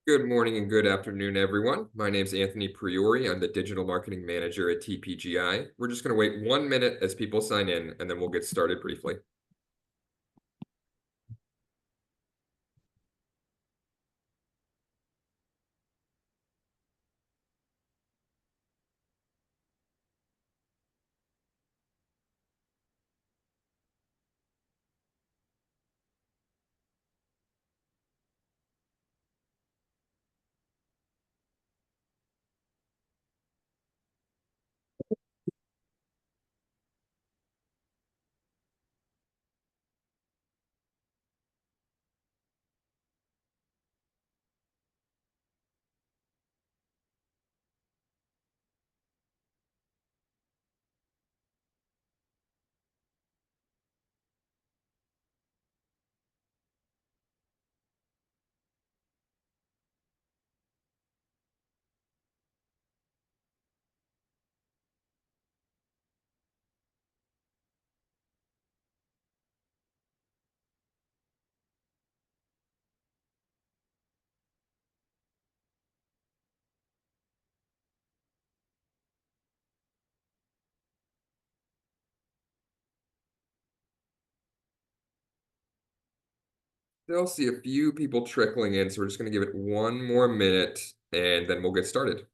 Good morning and good afternoon, everyone. My name is Anthony Priori. I'm the Digital Marketing Manager at TPGI. We're just going to wait 1 minute as people sign in, and then we'll get started briefly. Still see a few people trickling in, so we're just going to give it 1 more minute, and then we'll get started.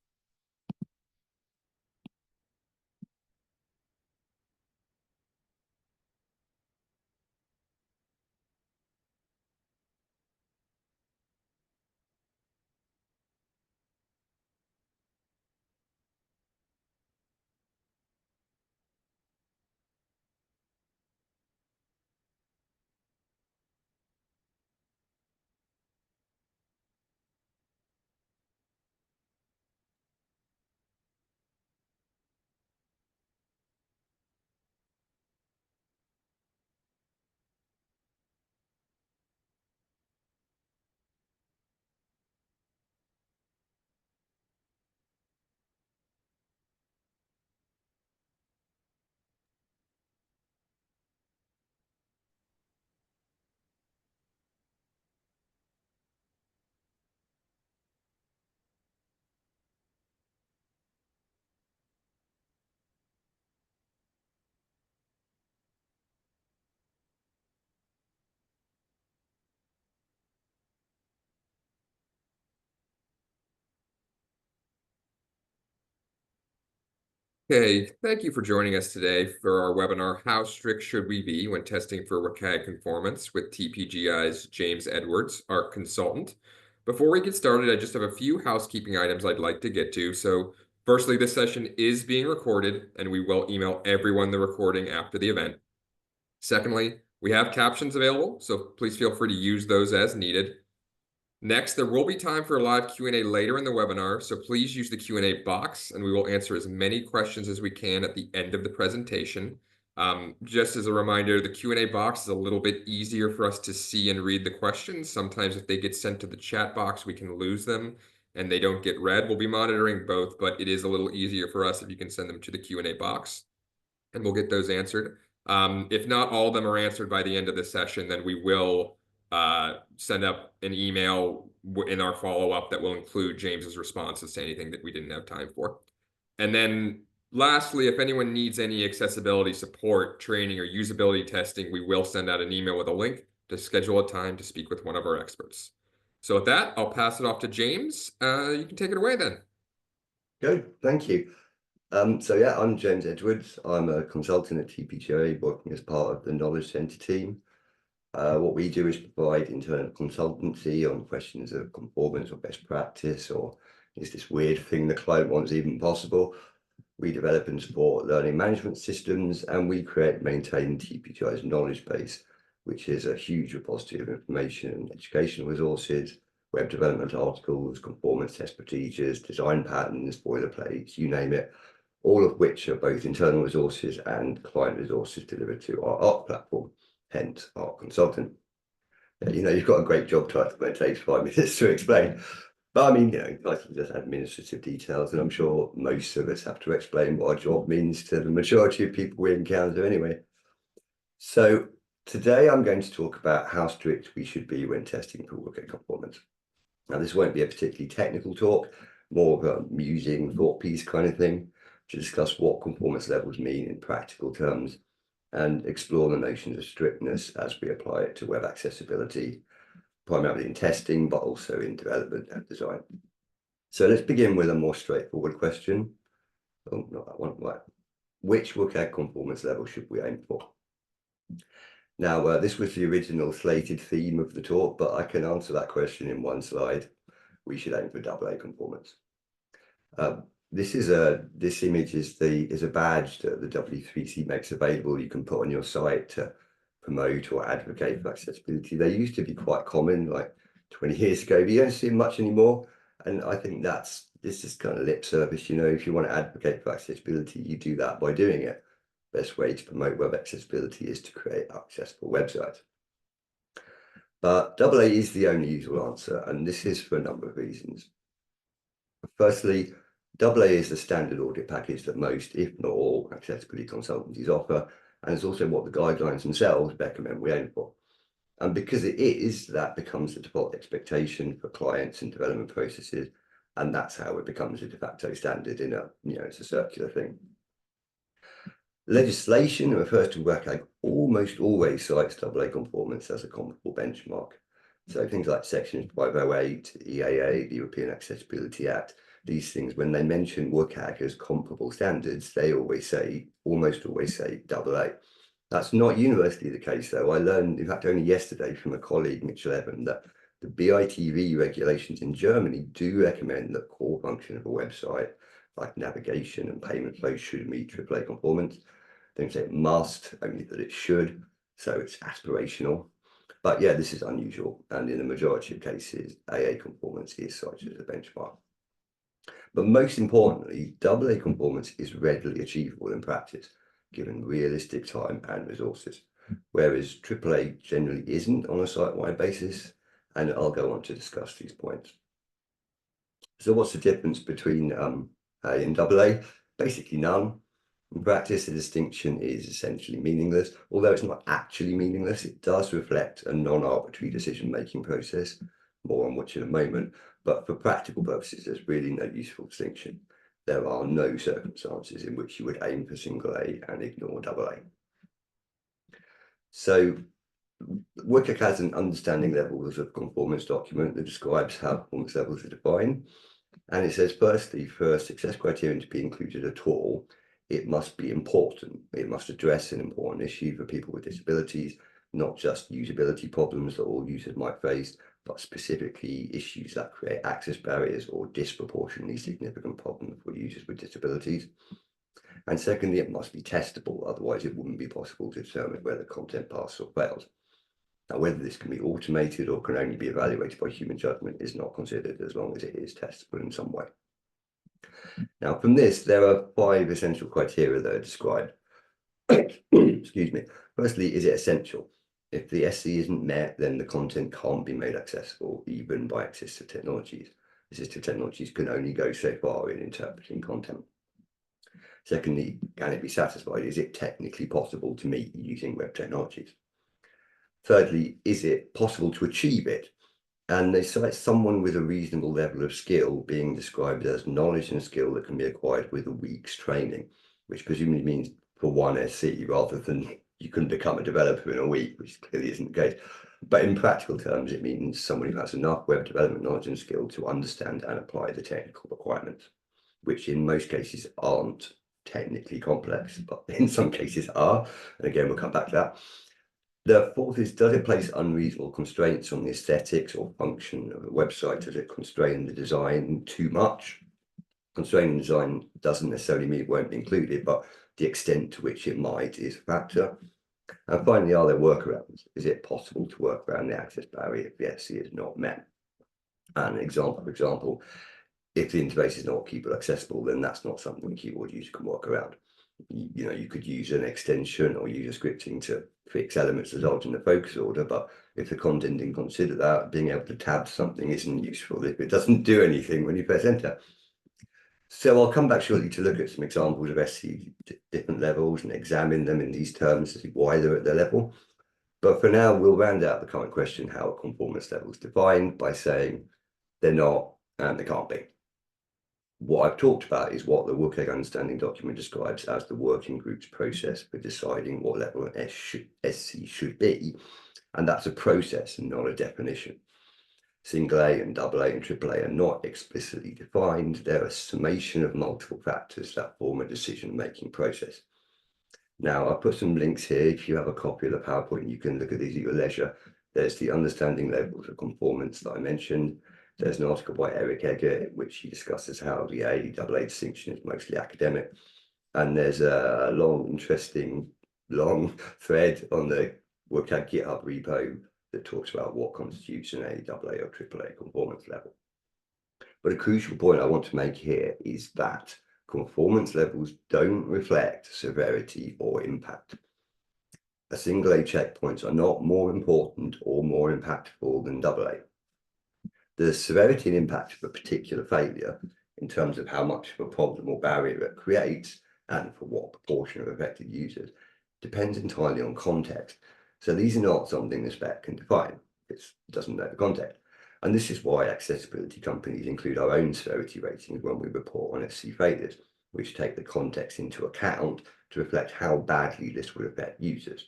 Okay, thank you for joining us today for our webinar, How Strict Should We Be When Testing for WCAG Conformance with TPGI's James Edwards, our consultant. Before we get started, I just have a few housekeeping items I'd like to get to. So firstly, this session is being recorded, and we will email everyone the recording after the event. Secondly, we have captions available, so please feel free to use those as needed. Next, there will be time for a live Q&A later in the webinar, so please use the Q&A box, and we will answer as many questions as we can at the end of the presentation. Just as a reminder, the Q&A box is a little bit easier for us to see and read the questions. Sometimes if they get sent to the chat box, we can lose them, and they don't get read. We'll be monitoring both, but it is a little easier for us if you can send them to the Q&A box, and we'll get those answered. If not all of them are answered by the end of the session, then we will send up an email in our follow-up that will include James's responses to anything that we didn't have time for. And then lastly, if anyone needs any accessibility support, training, or usability testing, we will send out an email with a link to schedule a time to speak with one of our experts. So with that, I'll pass it off to James. You can take it away then. Good, thank you. So yeah, I'm James Edwards. I'm a consultant at TPGA working as part of the Knowledge Centre team. What we do is provide internal consultancy on questions of conformance or best practice, or is this weird thing the client wants even possible? We develop and support learning management systems, and we create and maintain TPGI's knowledge base, which is a huge repository of information and educational resources, web development articles, conformance test procedures, design patterns, boilerplates, you name it, all of which are both internal resources and client resources delivered to our ARC platform, hence ARC Consultant. You know, you've got a great job title, but it takes 5 minutes to explain. But I mean, you know, like just administrative details, and I'm sure most of us have to explain what our job means to the majority of people we encounter anyway. So Today I'm going to talk about how strict we should be when testing for WCAG conformance. Now, this won't be a particularly technical talk, more of a musing thought piece kind of thing, to discuss what conformance levels mean in practical terms and explore the notions of strictness as we apply it to web accessibility, primarily in testing, but also in development and design. So let's begin with a more straightforward question. Oh, not that one, right. Which WCAG conformance level should we aim for? Now, this was the original slated theme of the talk, but I can answer that question in one slide. We should aim for AA conformance. This image is a badge that the W3C makes available. You can put on your site to promote or advocate for accessibility. They used to be quite common, like 20 years ago, but you don't see them much anymore. And I think this is kind of lip service. You know, if you want to advocate for accessibility, you do that by doing it. Best way to promote web accessibility is to create accessible websites. But AA is the only useful answer, and this is for a number of reasons. Firstly, AA is the standard audit package that most, if not all, accessibility consultancies offer, and it's also what the guidelines themselves recommend we aim for. And because it is, that becomes the default expectation for clients and development processes, and that's how it becomes a de facto standard it's a circular thing. Legislation that refers to WCAG almost always cites AA conformance as a comparable benchmark. So things like sections 508, EAA, the European Accessibility Act, these things, when they mention WCAG as comparable standards, they almost always say AA. That's not universally the case, though. I learned, in fact, only yesterday from a colleague, Mitchell Evan, that the BITV regulations in Germany do recommend that core function of a website, like navigation and payment flows, should meet AAA conformance. Don't say it must, only that it should. So it's aspirational. But yeah, this is unusual. And in the majority of cases, AA conformance is cited as a benchmark. But most importantly, AA conformance is readily achievable in practice, given realistic time and resources, whereas AAA generally isn't on a site-wide basis. And I'll go on to discuss these points. So what's the difference between A and AA? Basically none. In practice, the distinction is essentially meaningless. Although it's not actually meaningless, it does reflect a non-arbitrary decision-making process, more on which in a moment. But for practical purposes, there's really no useful distinction. There are no circumstances in which you would aim for single A and ignore AA. So WCAG has an understanding levels of conformance document that describes how performance levels are defined. And it says, firstly, for success criterion to be included at all, it must be important. It must address an important issue for people with disabilities, not just usability problems that all users might face, but specifically issues that create access barriers or disproportionately significant problems for users with disabilities. And secondly, it must be testable. Otherwise, it wouldn't be possible to determine whether content passes or fails. Now, whether this can be automated or can only be evaluated by human judgment is not considered as long as it is testable in some way. Now, from this, there are 5 essential criteria that are described. Excuse me. Firstly, is it essential? If the SC isn't met, then the content can't be made accessible, even by assistive technologies. Assistive technologies can only go so far in interpreting content. Secondly, can it be satisfied? Is it technically possible to meet using web technologies? Thirdly, is it possible to achieve it? And they cite someone with a reasonable level of skill being described as knowledge and skill that can be acquired with a week's training, which presumably means for one SC rather than you can become a developer in a week, which clearly isn't the case. But in practical terms, it means someone who has enough web development knowledge and skill to understand and apply the technical requirements, which in most cases aren't technically complex, but in some cases are. And again, we'll come back to that. The fourth is, does it place unreasonable constraints on the aesthetics or function of a website? Does it constrain the design too much? Constraining design doesn't necessarily mean it won't be included, but the extent to which it might is a factor. And finally, are there workarounds? Is it possible to work around the access barrier if the SC is not met? And for example, if the interface is not keyboard accessible, then that's not something a keyboard user can work around. You could use an extension or user scripting to fix elements resulting in the focus order, but if the content didn't consider that, being able to tab something isn't useful if it doesn't do anything when you press enter. So I'll come back shortly to look at some examples of SC different levels and examine them in these terms to see why they're at their level. But for now, we'll round out the current question, how a conformance level is defined, by saying they're not and they can't be. What I've talked about is what the WCAG understanding document describes as the working group's process for deciding what level an SC should be, and that's a process and not a definition. Single A and AA and AAA are not explicitly defined. They're a summation of multiple factors that form a decision-making process. Now, I'll put some links here. If you have a copy of the PowerPoint, you can look at these at your leisure. There's the understanding levels of conformance that I mentioned. There's an article by Eric Egger in which he discusses how the AA distinction is mostly academic. And there's a long, interesting, long thread on the WCAG GitHub repo that talks about what constitutes an AA or AAA conformance level. But a crucial point I want to make here is that conformance levels don't reflect severity or impact. A single A checkpoints are not more important or more impactful than AA. The severity and impact of a particular failure in terms of how much of a problem or barrier it creates and for what proportion of affected users depends entirely on context. So these are not something the spec can define. It doesn't know the context. And this is why accessibility companies include our own severity ratings when we report on SC failures, which take the context into account to reflect how badly this will affect users,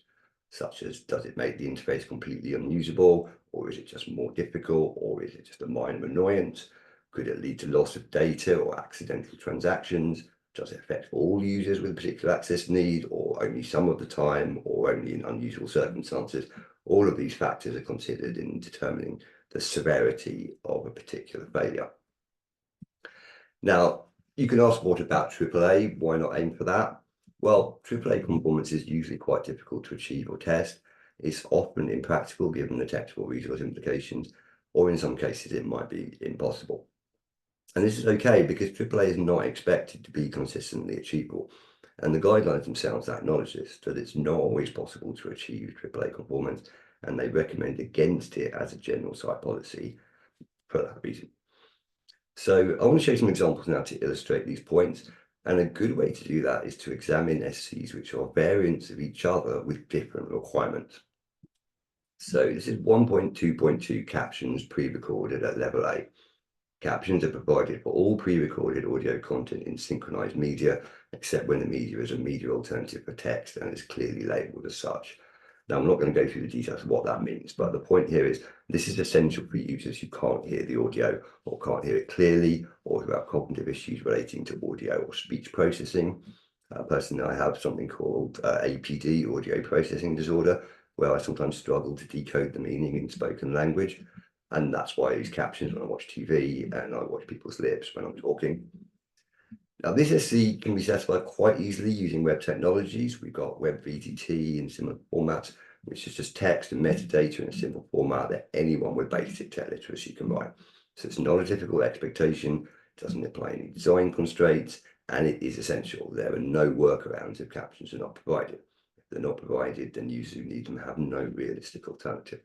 such as does it make the interface completely unusable, or is it just more difficult, or is it just a minor annoyance? Could it lead to loss of data or accidental transactions? Does it affect all users with a particular access need, or only some of the time, or only in unusual circumstances? All of these factors are considered in determining the severity of a particular failure. Now, you can ask, what about AAA? Why not aim for that? Well, AAA conformance is usually quite difficult to achieve or test. It's often impractical given the technical resource implications, or in some cases it might be impossible. And this is okay because AAA is not expected to be consistently achievable. And the guidelines themselves acknowledge this, that it's not always possible to achieve AAA conformance, and they recommend against it as a general site policy for that reason. So I want to show some examples now to illustrate these points. And a good way to do that is to examine SCs which are variants of each other with different requirements. So this is 1.2.2 captions pre-recorded at level A. Captions are provided for all pre-recorded audio content in synchronized media, except when the media is a media alternative for text and is clearly labeled as such. Now, I'm not going to go through the details of what that means, but the point here is this is essential for users who can't hear the audio or can't hear it clearly, or who have cognitive issues relating to audio or speech processing. Personally, I have something called APD, audio processing disorder, where I sometimes struggle to decode the meaning in spoken language. And that's why I use captions when I watch TV and I watch people's lips when I'm talking. Now, this SC can be satisfied quite easily using web technologies. We've got web VTT in similar formats, which is just text and metadata in a simple format that anyone with basic tech literacy can write. So it's not a difficult expectation, it doesn't apply any design constraints, and it is essential. There are no workarounds if captions are not provided. If they're not provided, then users who need them have no realistic alternative.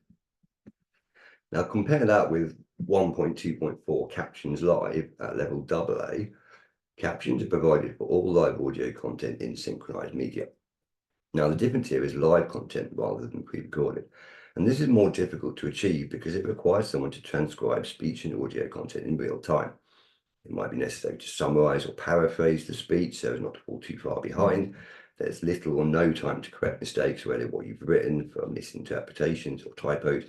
Now compare that with 1.2.4 captions live at level AA. Captions are provided for all live audio content in synchronized media. Now the difference here is live content rather than pre-recorded. And this is more difficult to achieve because it requires someone to transcribe speech and audio content in real time. It might be necessary to summarize or paraphrase the speech so as not to fall too far behind. There's little or no time to correct mistakes related to what you've written for misinterpretations or typos.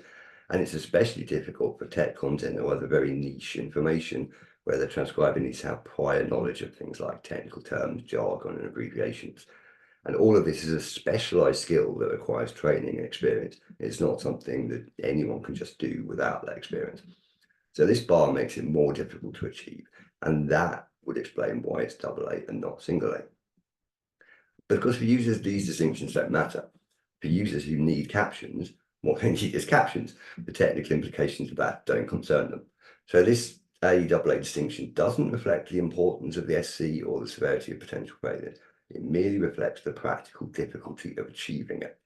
And it's especially difficult for tech content or other very niche information where the transcriber needs to have prior knowledge of things like technical terms, jargon, and abbreviations. And all of this is a specialized skill that requires training and experience. It's not something that anyone can just do without that experience. So this bar makes it more difficult to achieve, and that would explain why it's AA and not single A. But of course, for users, these distinctions don't matter. For users who need captions, what they need is captions. The technical implications of that don't concern them. So this AA distinction doesn't reflect the importance of the SC or the severity of potential failures. It merely reflects the practical difficulty of achieving it.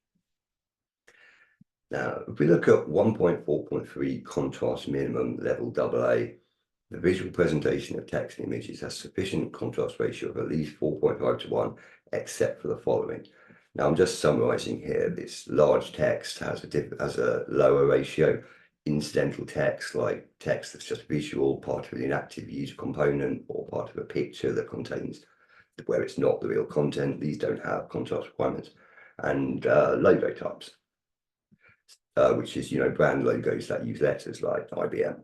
Now, if we look at 1.4.3 contrast minimum level AA, the visual presentation of text and images has sufficient contrast ratio of at least 4.5 to 1, except for the following. Now I'm just summarizing here. This large text has a lower ratio. Incidental text, like text that's just visual, part of an inactive user component, or part of a picture that contains where it's not the real content. These don't have contrast requirements. And logo types, which is, brand logos that use letters like IBM.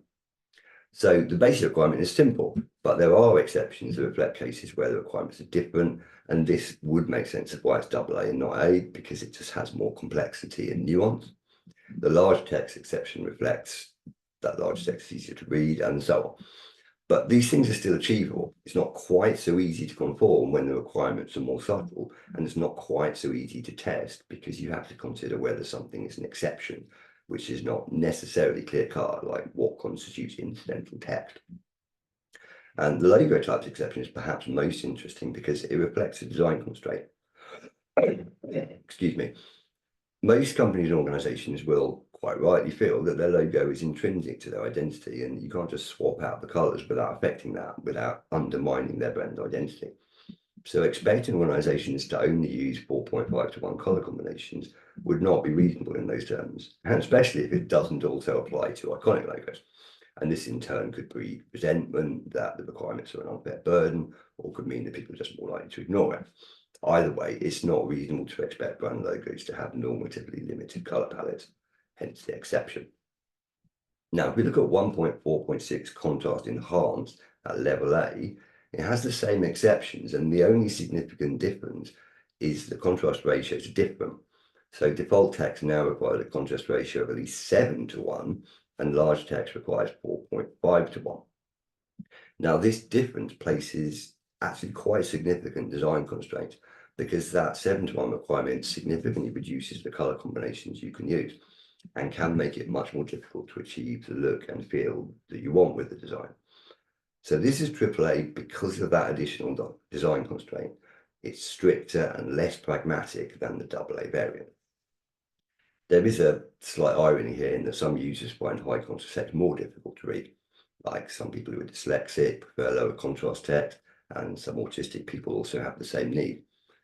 So the basic requirement is simple, but there are exceptions that reflect cases where the requirements are different. And this would make sense of why it's AA and not A, because it just has more complexity and nuance. The large text exception reflects that large text is easier to read and so on. But these things are still achievable. It's not quite so easy to conform when the requirements are more subtle, and it's not quite so easy to test because you have to consider whether something is an exception, which is not necessarily clear-cut, like what constitutes incidental text. And the logo types exception is perhaps most interesting because it reflects a design constraint. Excuse me. Most companies and organizations will quite rightly feel that their logo is intrinsic to their identity, and you can't just swap out the colors without affecting that, without undermining their brand identity. So expecting organizations to only use 4.5:1 color combinations would not be reasonable in those terms, and especially if it doesn't also apply to iconic logos. And this in turn could breed resentment that the requirements are an unfair burden, or could mean that people are just more likely to ignore it. Either way, it's not reasonable to expect brand logos to have normatively limited color palettes, hence the exception. Now, if we look at 1.4.6 contrast enhanced at level A, it has the same exceptions, and the only significant difference is the contrast ratios are different. So default text now requires a contrast ratio of at least 7:1, and large text requires 4.5:1. Now, this difference places actually quite significant design constraints because that 7:1 requirement significantly reduces the color combinations you can use and can make it much more difficult to achieve the look and feel that you want with the design. So this is AAA because of that additional design constraint. It's stricter and less pragmatic than the AA variant. There is a slight irony here in that some users find high contrast text more difficult to read. Like some people who are dyslexic prefer lower contrast text, and some autistic people also have the same need.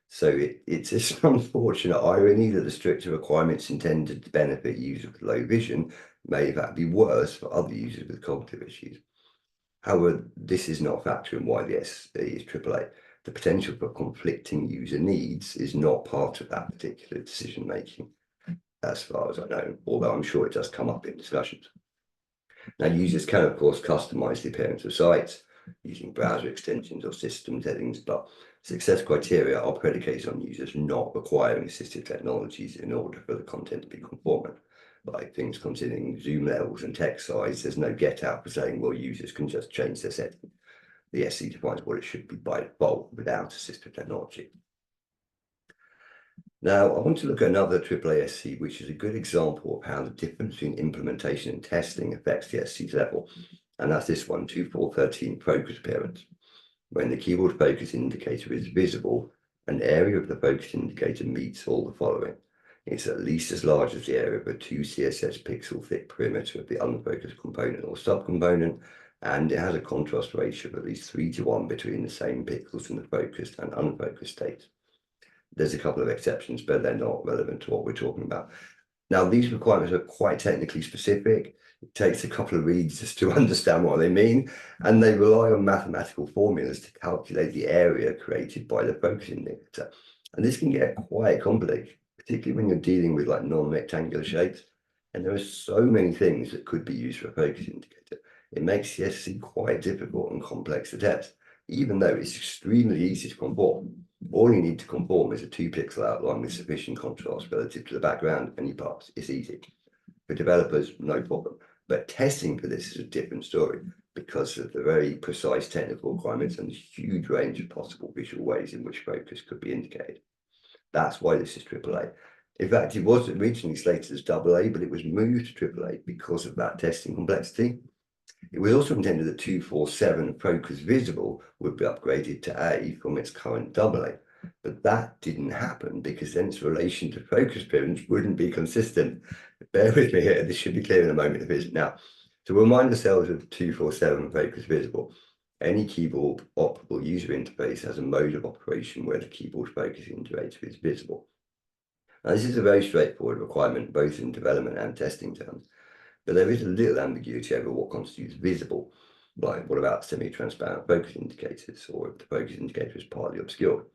So it's this unfortunate irony that the stricter requirements intended to benefit users with low vision may in fact be worse for other users with cognitive issues. However, this is not a factor in why the SE is AAA. The potential for conflicting user needs is not part of that particular decision making, as far as I know, although I'm sure it does come up in discussions. Now, users can, of course, customize the appearance of sites using browser extensions or system settings, but success criteria are predicated on users not requiring assistive technologies in order for the content to be conformant. Like things considering zoom levels and text size, there's no get out for saying, well, users can just change their setting. The SE defines what it should be by default without assistive technology. Now, I want to look at another AAA SC, which is a good example of how the difference between implementation and testing affects the SC's level. And that's this one, 2413 focus appearance. When the keyboard focus indicator is visible, an area of the focus indicator meets all the following. It's at least as large as the area of a 2 CSS pixel thick perimeter of the unfocused component or subcomponent, and it has a contrast ratio of at least 3:1 between the same pixels in the focused and unfocused states. There's a couple of exceptions, but they're not relevant to what we're talking about. Now, these requirements are quite technically specific. It takes a couple of reads just to understand what they mean, and they rely on mathematical formulas to calculate the area created by the focus indicator. And this can get quite complicated, particularly when you're dealing with like non-rectangular shapes. And there are so many things that could be used for a focus indicator. It makes the SC quite difficult and complex to test, even though it's extremely easy to conform. All you need to conform is a 2-pixel outline with sufficient contrast relative to the background, and you pass. It's easy. For developers, no problem. But testing for this is a different story because of the very precise technical requirements and the huge range of possible visual ways in which focus could be indicated. That's why this is AAA. In fact, it was originally slated as AA, but it was moved to AAA because of that testing complexity. It was also intended that 247 focus visible would be upgraded to A from its current AA, but that didn't happen because then its relation to focus appearance wouldn't be consistent. Bear with me here, this should be clear in a moment if it isn't now. To remind ourselves of 247 focus visible, any keyboard operable user interface has a mode of operation where the keyboard focus indicator is visible. Now, this is a very straightforward requirement, both in development and testing terms, but there is a little ambiguity over what constitutes visible. Like, what about semi-transparent focus indicators, or if the focus indicator is partly obscured?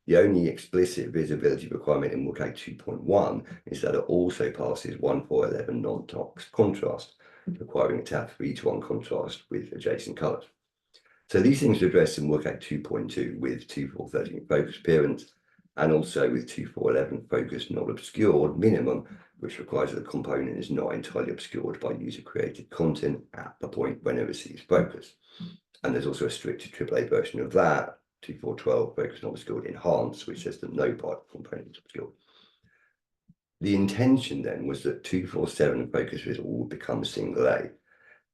The only explicit visibility requirement in WCAG 2.1 is that it also passes 1411 non-tox contrast, requiring it to have 3:1 contrast with adjacent colours. So these things are addressed in WCAG 2.2 with 2413 focus appearance, and also with 2411 focus not obscured minimum, which requires that the component is not entirely obscured by user-created content at the point when it receives focus. And there's also a stricter AAA version of that, 2412 focus not obscured enhanced, which says that no part of the component is obscured. The intention then was that 247 focus visible would become single A.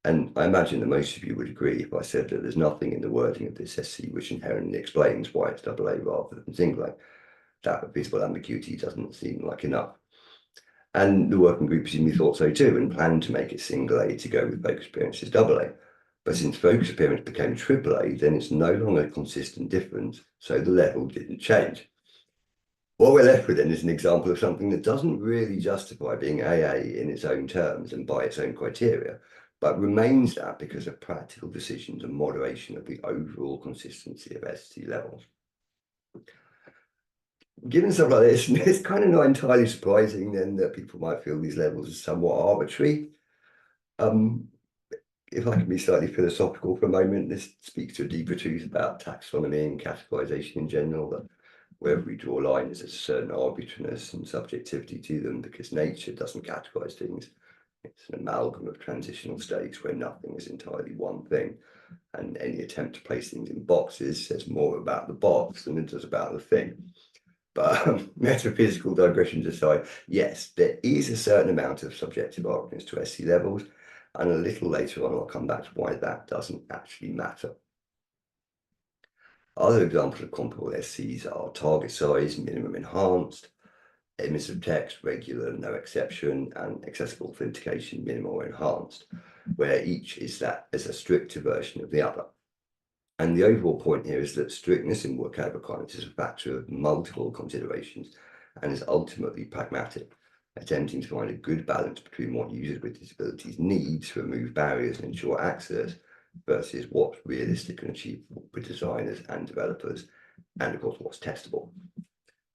And I imagine that most of you would agree if I said that there's nothing in the wording of this SC which inherently explains why it's AA rather than single A. That visible ambiguity doesn't seem like enough. And the working group presumably thought so too, and planned to make it single A to go with focus appearance as AA. But since focus appearance became AAA, then it's no longer a consistent difference, so the level didn't change. What we're left with then is an example of something that doesn't really justify being AA in its own terms and by its own criteria, but remains that because of practical decisions and moderation of the overall consistency of ST levels. Given stuff like this, it's kind of not entirely surprising then that people might feel these levels are somewhat arbitrary. If I can be slightly philosophical for a moment, this speaks to a deeper truth about taxonomy and categorization in general, that wherever we draw lines, there's a certain arbitrariness and subjectivity to them because nature doesn't categorize things. It's an amalgam of transitional states where nothing is entirely one thing. And any attempt to place things in boxes says more about the box than it does about the thing. But metaphysical digressions aside, yes, there is a certain amount of subjective arbitrariness to SC levels, and a little later on I'll come back to why that doesn't actually matter. Other examples of comparable SCs are target size, minimum enhanced, emissive text, regular, no exception, and accessible authentication, minimal or enhanced, where each is a stricter version of the other. And the overall point here is that strictness in WCAG requirements is a factor of multiple considerations and is ultimately pragmatic, attempting to find a good balance between what users with disabilities need to remove barriers and ensure access versus what's realistic and achievable for designers and developers, and of course what's testable.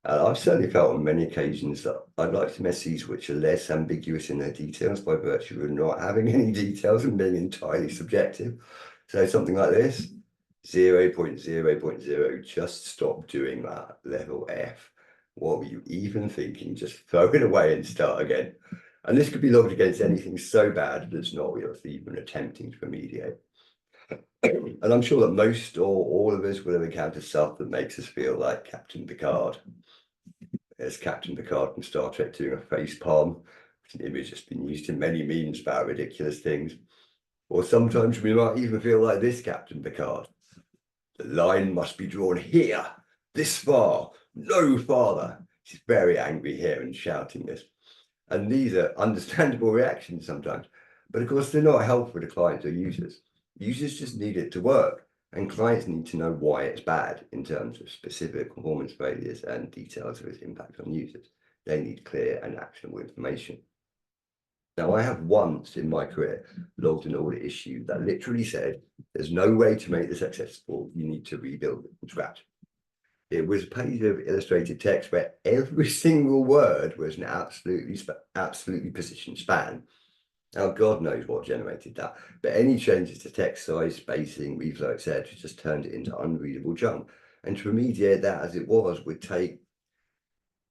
I've certainly felt on many occasions that I'd like some SCs which are less ambiguous in their details by virtue of not having any details and being entirely subjective. So something like this, 0.0.0, just stop doing that, level F. What were you even thinking? Just throw it away and start again. And this could be logged against anything so bad that it's not worth even attempting to remediate. And I'm sure that most or all of us will have encountered stuff that makes us feel like Captain Picard. There's Captain Picard from Star Trek doing a face palm. It's an image that's been used in many memes about ridiculous things. Or sometimes we might even feel like this Captain Picard. The line must be drawn here, this far, no farther. She's very angry here and shouting this. And these are understandable reactions sometimes, but of course they're not helpful to clients or users. Users just need it to work, and clients need to know why it's bad in terms of specific performance failures and details of its impact on users. They need clear and actionable information. Now, I have once in my career logged an audit issue that literally said, there's no way to make this accessible, you need to rebuild it from scratch. It was a page of illustrated text where every single word was an absolutely position span. Now, God knows what generated that, but any changes to text size, spacing, reflow, etc., just turned it into unreadable junk. And to remediate that as it was would take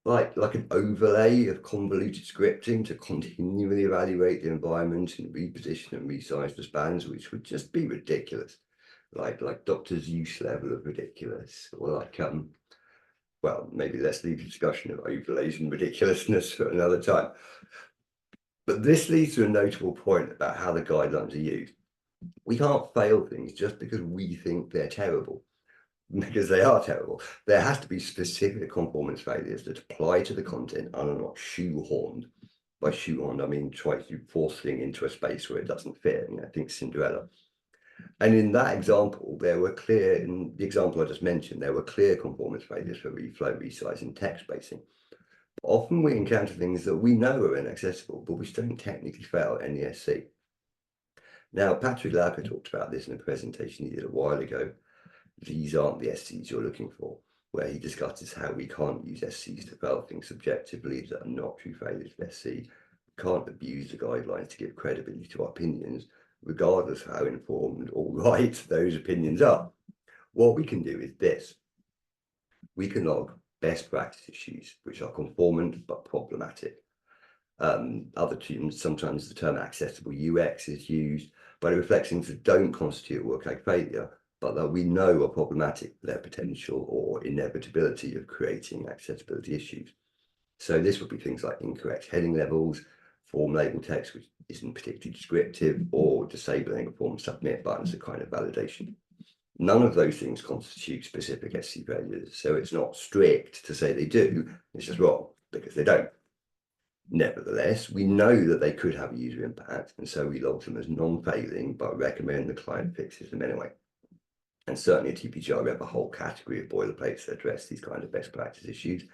like an overlay of convoluted scripting to continually evaluate the environment and reposition and resize the spans, which would just be ridiculous. Like Dr. Zeus level of ridiculous, or like well, maybe let's leave the discussion of overlays and ridiculousness for another time. But this leads to a notable point about how the guidelines are used. We can't fail things just because we think they're terrible, because they are terrible. There has to be specific conformance failures that apply to the content and are not shoehorned. By shoehorned, I mean try to force things into a space where it doesn't fit. You know, think Cinderella. And in that example, there were clear, in the example I just mentioned, there were clear conformance failures for reflow, resize, and text spacing. often we encounter things that we know are inaccessible, but which don't technically fail NESC. Now, Patrick Lauker talked about this in a presentation he did a while ago. These aren't the SCs you're looking for, where he discusses how we can't use SCs to fail things subjectively that are not true failures of SC. We can't abuse the guidelines to give credibility to our opinions, regardless of how informed or right those opinions are. What we can do is this. We can log best practice issues, which are conformant but problematic. Other teams, sometimes the term accessible UX is used, but it reflects things that don't constitute WCAG failure, but that we know are problematic for their potential or inevitability of creating accessibility issues. So this would be things like incorrect heading levels, form label text which isn't particularly descriptive, or disabling a form submit button as a kind of validation. None of those things constitute specific SC failures, so it's not strict to say they do, it's just wrong because they don't. Nevertheless, we know that they could have a user impact, and so we log them as non-failing, but recommend the client fixes them anyway. And certainly at TPGI, we have a whole category of boilerplates that address these kind of best practice issues.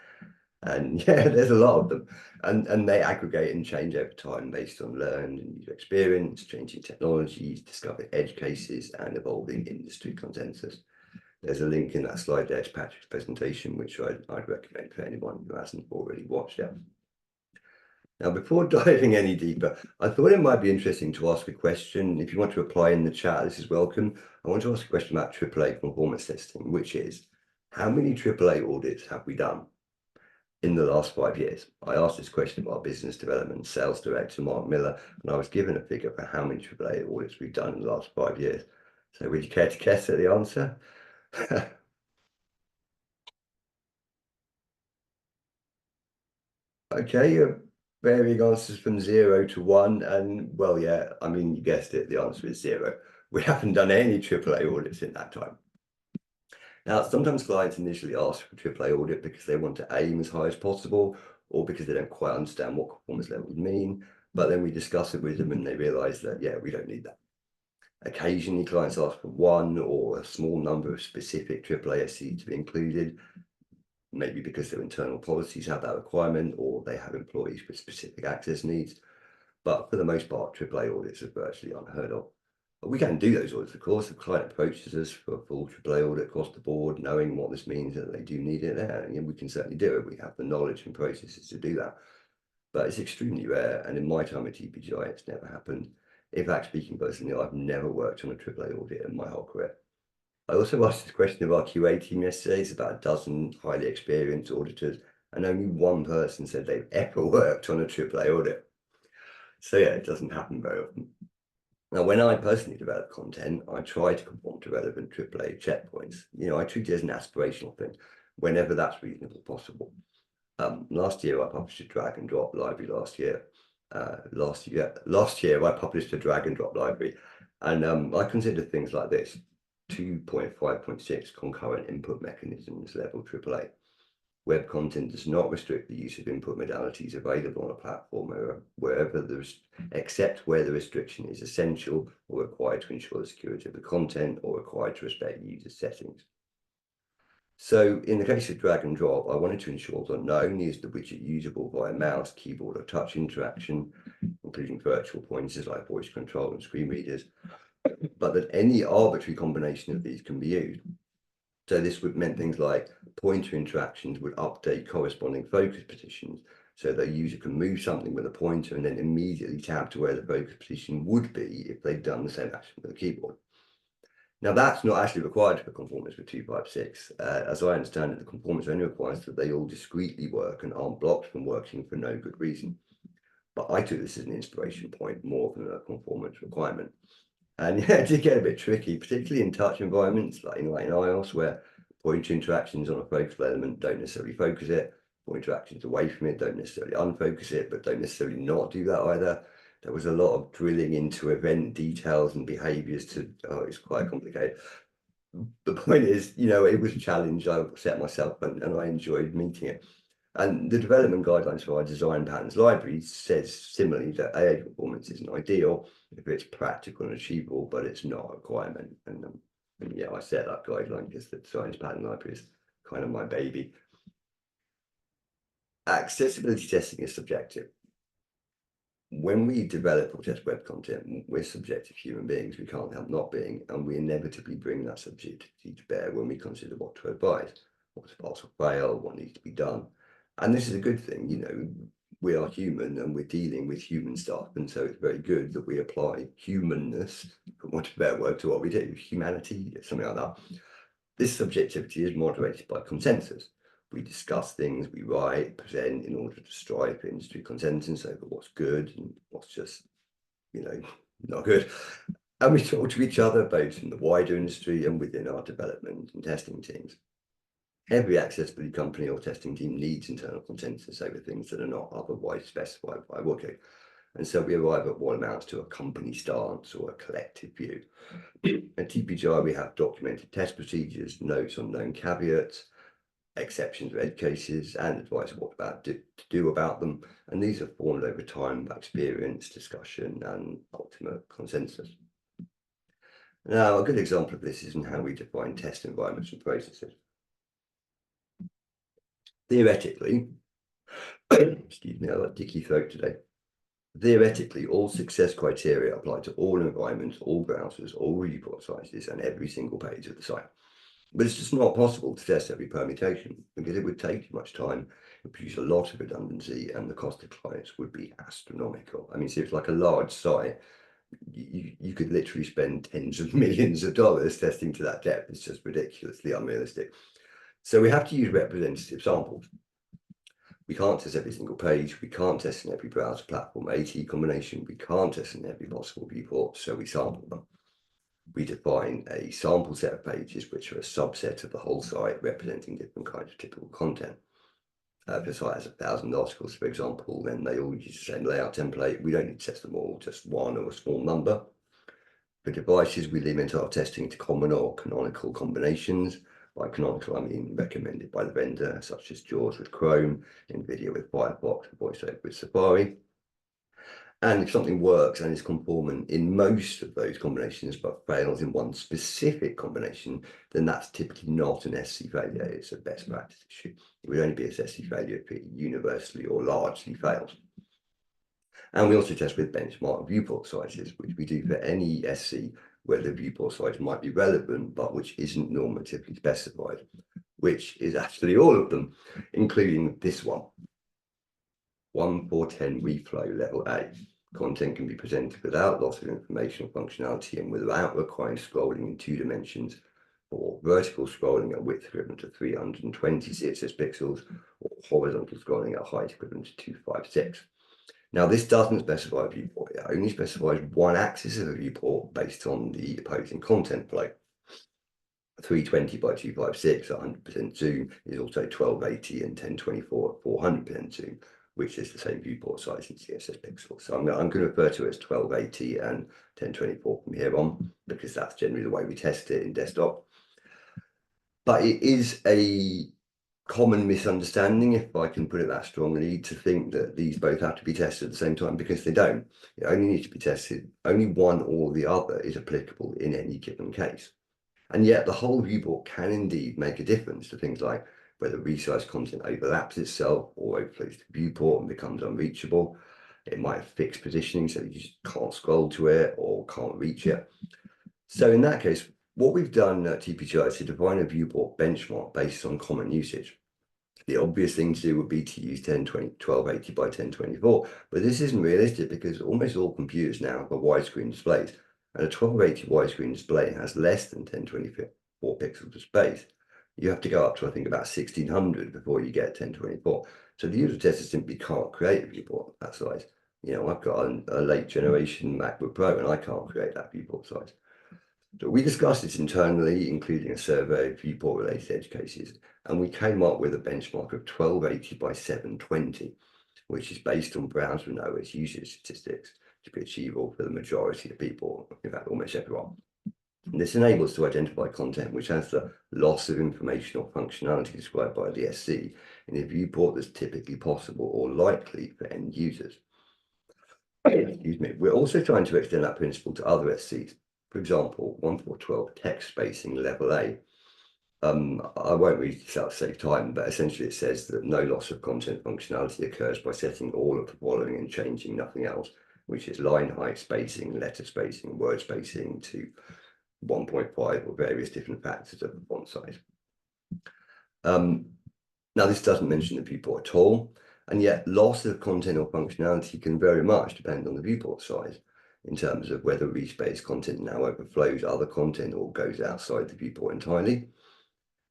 And yeah, there's a lot of them. And they aggregate and change over time based on learned and user experience, changing technologies, discovered edge cases, and evolving industry consensus. There's a link in that slide there to Patrick's presentation, which I'd recommend for anyone who hasn't already watched it. Now, before diving any deeper, I thought it might be interesting to ask a question. If you want to apply in the chat, this is welcome. I want to ask a question about AAA conformance testing, which is, how many AAA audits have we done in the last 5 years? I asked this question of our business development sales director, Mark Miller, and I was given a figure for how many AAA audits we've done in the last 5 years. So would you care to guess at the answer? Okay, varying answers from 0 to 1, and well, yeah, I mean, you guessed it, the answer is 0. We haven't done any AAA audits in that time. Now, sometimes clients initially ask for a AAA audit because they want to aim as high as possible, or because they don't quite understand what conformance levels mean, but then we discuss it with them and they realize that, yeah, we don't need that. Occasionally, clients ask for one or a small number of specific AAA SCs to be included, maybe because their internal policies have that requirement, or they have employees with specific access needs. But for the most part, AAA audits are virtually unheard of. But we can do those audits, of course. If a client approaches us for a full AAA audit across the board, knowing what this means that they do need it there, and we can certainly do it. We have the knowledge and processes to do that. But it's extremely rare, and in my time at TPGI, it's never happened. In fact, speaking personally, I've never worked on a AAA audit in my whole career. I also asked this question of our QA team yesterday. It's about a dozen highly experienced auditors, and only one person said they've ever worked on a AAA audit. So yeah, it doesn't happen very often. Now, when I personally develop content, I try to conform to relevant AAA checkpoints. I treat it as an aspirational thing, whenever that's reasonably possible. Last year, I published a drag and drop library last year. Last year, I published a drag and drop library, and I consider things like this: 2.5.6 concurrent input mechanisms level AAA. Web content does not restrict the use of input modalities available on a platform except where the restriction is essential or required to ensure the security of the content or required to respect user settings. So in the case of drag and drop, I wanted to ensure that not only is the widget usable via mouse, keyboard, or touch interaction, including virtual pointers like voice control and screen readers, but that any arbitrary combination of these can be used. So this would mean things like pointer interactions would update corresponding focus positions, so the user can move something with a pointer and then immediately tab to where the focus position would be if they'd done the same action with a keyboard. Now, that's not actually required for conformance with 256. As I understand it, the conformance only requires that they all discreetly work and aren't blocked from working for no good reason. But I took this as an inspiration point more than a conformance requirement. And yeah, it did get a bit tricky, particularly in touch environments like in iOS, where pointer interactions on a focusable element don't necessarily focus it. Pointer interactions away from it don't necessarily unfocus it, but don't necessarily not do that either. There was a lot of drilling into event details and behaviors it's quite complicated. The point is, it was a challenge I set myself and I enjoyed meeting it. And the development guidelines for our design patterns library says similarly that AA conformance isn't ideal if it's practical and achievable, but it's not a requirement. And yeah, I set that guideline because the design pattern library is kind of my baby. Accessibility testing is subjective. When we develop or test web content, we're subjective human beings. We can't help not being, and we inevitably bring that subjectivity to bear when we consider what to advise, what to pass or fail, what needs to be done. And this is a good thing, you know, we are human and we're dealing with human stuff. And so it's very good that we apply humanness, for want of a better word, to what we do, humanity, something like that. This subjectivity is moderated by consensus. We discuss things, we write, present in order to strive for industry consensus over what's good and what's just, you know, not good. And we talk to each other, both in the wider industry and within our development and testing teams. Every accessibility company or testing team needs internal consensus over things that are not otherwise specified by WCAG. And so we arrive at what amounts to a company stance or a collective view. At TPGI, we have documented test procedures, notes on known caveats, exceptions or edge cases, and advice on what to do about them. And these are formed over time by experience, discussion, and ultimate consensus. Now, a good example of this is in how we define test environments and processes. Theoretically, excuse me, I've got a dicky throat today. Theoretically, all success criteria apply to all environments, all browsers, all report sizes, and every single page of the site. But it's just not possible to test every permutation because it would take too much time, it would produce a lot of redundancy, and the cost to clients would be astronomical. I mean, so it's like a large site, you could literally spend tens of millions of dollars testing to that depth. It's just ridiculously unrealistic. So we have to use representative samples. We can't test every single page. We can't test in every browser platform AT combination. We can't test in every possible viewport, so we sample them. We define a sample set of pages, which are a subset of the whole site, representing different kinds of typical content. If a site has 1,000 articles, for example, then they all use the same layout template. We don't need to test them all, just one or a small number. For devices, we limit our testing to common or canonical combinations. By canonical, I mean recommended by the vendor, such as JAWS with Chrome, NVIDIA with Firefox, and VoiceOver with Safari. And if something works and is conformant in most of those combinations, but fails in one specific combination, then that's typically not an SC failure. It's a best practice issue. It would only be a SC failure if it universally or largely fails. And we also test with benchmark viewport sizes, which we do for any SC where the viewport size might be relevant, but which isn't normatively specified, which is actually all of them, including this one. 1410 reflow level A. Content can be presented without loss of information or functionality and without requiring scrolling in 2 dimensions, or vertical scrolling at width equivalent to 320 CSS pixels, or horizontal scrolling at height equivalent to 256. Now, this doesn't specify a viewport. It only specifies one axis of a viewport based on the opposing content flow. 320 by 256 at 100% zoom is also 1280 and 1024 at 400% zoom, which is the same viewport size in CSS pixels. So I'm going to refer to it as 1280 and 1024 from here on, because that's generally the way we test it in desktop. But it is a common misunderstanding, if I can put it that strongly, to think that these both have to be tested at the same time, because they don't. It only needs to be tested. Only one or the other is applicable in any given case. And yet the whole viewport can indeed make a difference to things like whether resized content overlaps itself or overflows the viewport and becomes unreachable. It might have fixed positioning, so you just can't scroll to it or can't reach it. So in that case, what we've done at TPGI is to define a viewport benchmark based on common usage. The obvious thing to do would be to use 1280 by 1024, but this isn't realistic because almost all computers now have widescreen displays, and a 1280 widescreen display has less than 1024 pixels of space. You have to go up to, I think, about 1600 before you get 1024. So the user tester simply can't create a viewport that size. You know, I've got a late generation MacBook Pro and I can't create that viewport size. So we discussed this internally, including a survey of viewport related edge cases, and we came up with a benchmark of 1280 by 720, which is based on browser and OS usage statistics to be achievable for the majority of people, in fact, almost everyone. And this enables us to identify content which has the loss of information or functionality described by the SC in a viewport that's typically possible or likely for end users. Excuse me. We're also trying to extend that principle to other SCs. For example, 1412 text spacing level A. I won't read this out to save time, but essentially it says that no loss of content functionality occurs by setting all of the following and changing nothing else, which is line height spacing, letter spacing, word spacing to 1.5 or various different factors of the font size. Now, this doesn't mention the viewport at all, and yet loss of content or functionality can very much depend on the viewport size in terms of whether respaced content now overflows other content or goes outside the viewport entirely.